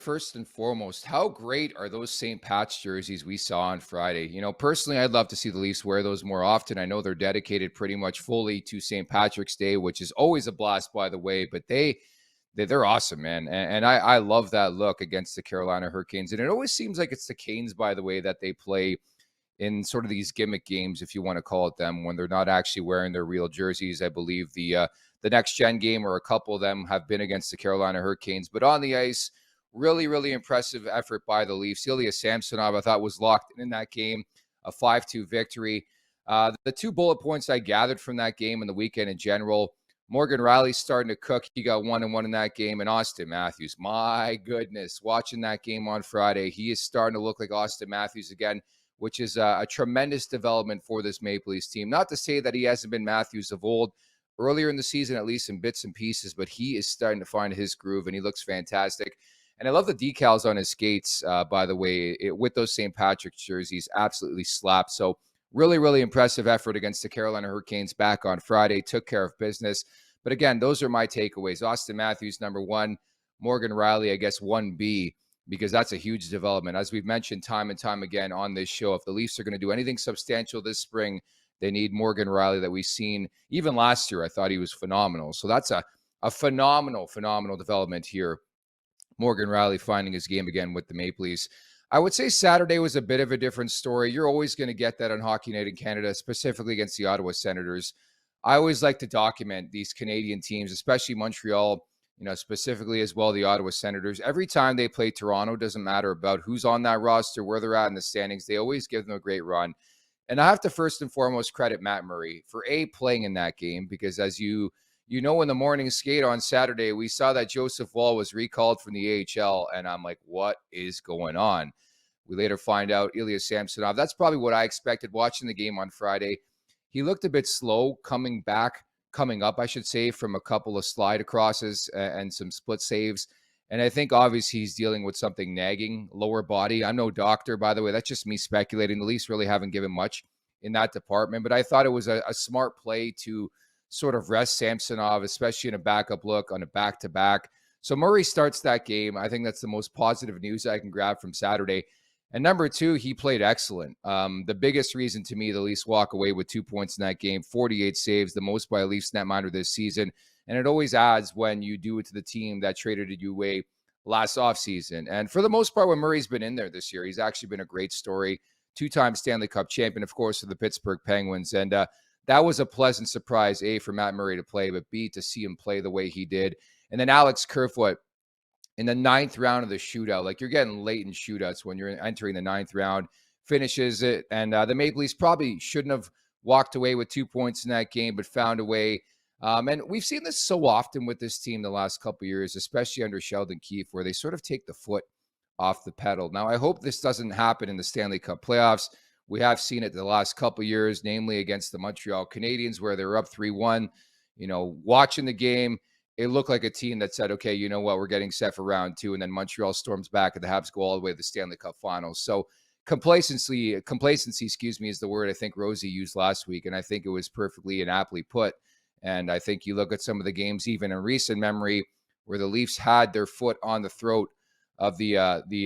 First and foremost, how great are those St. Pat's jerseys we saw on Friday? Personally, I'd love to see the Leafs wear those more often. I know they're dedicated pretty much fully to St. Patrick's Day, which is always a blast, by the way. But they're awesome, man, and I love that look against the Carolina Hurricanes. And it always seems like it's the Canes, by the way, that they play in sort of these gimmick games, if you want to call it them, when they're not actually wearing their real jerseys. I believe the next gen game or a couple of them have been against the Carolina Hurricanes, but on the ice. Really, really impressive effort by the Leafs. Ilya Samsonov, I thought, was locked in that game, a 5-2 victory. The two bullet points I gathered from that game and the weekend in general, Morgan Riley's starting to cook. He got 1-1 in that game. And Austin Matthews, my goodness, watching that game on Friday, he is starting to look like Austin Matthews again, which is a tremendous development for this Maple Leafs team. Not to say that he hasn't been Matthews of old, earlier in the season, at least in bits and pieces, but he is starting to find his groove, and he looks fantastic. And I love the decals on his skates, by the way, with those St. Patrick's jerseys, absolutely slap. So really, really impressive effort against the Carolina Hurricanes back on Friday, took care of business. But again, those are my takeaways. Austin Matthews, number one, Morgan Riley, I guess 1B, because that's a huge development. As we've mentioned time and time again on this show, if the Leafs are going to do anything substantial this spring, they need Morgan Riley that we've seen. Even last year, I thought he was phenomenal. So that's a phenomenal development here. Morgan Riley finding his game again with the Maple Leafs. I would say Saturday was a bit of a different story. You're always going to get that on Hockey Night in Canada, specifically against the Ottawa Senators. I always like to document these Canadian teams, especially Montreal, specifically as well the Ottawa Senators. Every time they play Toronto, doesn't matter about who's on that roster, where they're at in the standings, they always give them a great run. And I have to first and foremost credit Matt Murray for playing in that game, because as you in the morning skate on Saturday, we saw that Joseph Woll was recalled from the AHL, and I'm like, what is going on? We later find out Ilya Samsonov. That's probably what I expected watching the game on Friday. He looked a bit slow coming up, I should say, from a couple of slide acrosses and some split saves. And I think obviously he's dealing with something nagging, lower body. I'm no doctor, by the way. That's just me speculating. The Leafs really haven't given much in that department, but I thought it was a smart play to sort of rest Samsonov, especially in a backup look on a back-to-back. So Murray starts that game. I think that's the most positive news I can grab from Saturday. And number two, he played excellent. The biggest reason to me the Leafs walk away with 2 points in that game, 48 saves, the most by a Leafs netminder this season. And it always adds when you do it to the team that traded you away last offseason. And for the most part, when Murray's been in there this year, he's actually been a great story. Two-time Stanley Cup champion, of course, for the Pittsburgh Penguins. And that was a pleasant surprise, A, for Matt Murray to play, but B, to see him play the way he did. And then Alex Kerfoot in the ninth round of the shootout. Like, you're getting late in shootouts when you're entering the ninth round, finishes it. And the Maple Leafs probably shouldn't have walked away with 2 points in that game, but found a way. And we've seen this so often with this team the last couple of years, especially under Sheldon Keefe, where they sort of take the foot off the pedal. Now, I hope this doesn't happen in the Stanley Cup playoffs. We have seen it the last couple of years, namely against the Montreal Canadiens, where they were up 3-1. Watching the game, it looked like a team that said, okay, you know what, we're getting set for round two. And then Montreal storms back and the Habs go all the way to the Stanley Cup finals. So complacency, is the word I think Rosie used last week. And I think it was perfectly and aptly put. And I think you look at some of the games, even in recent memory, where the Leafs had their foot on the throat of the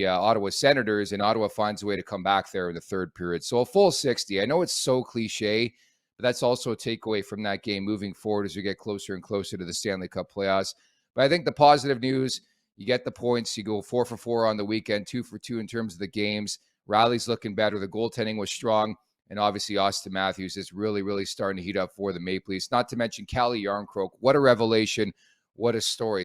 Ottawa Senators, and Ottawa finds a way to come back there in the third period. So a full 60. I know it's so cliche, but that's also a takeaway from that game moving forward as we get closer and closer to the Stanley Cup playoffs. But I think the positive news, you get the points. You go 4 for 4 on the weekend, 2 for 2 in terms of the games. Riley's looking better. The goaltending was strong. And obviously Austin Matthews is really, really starting to heat up for the Maple Leafs. Not to mention Calle Yarncroke. What a revelation. What a story.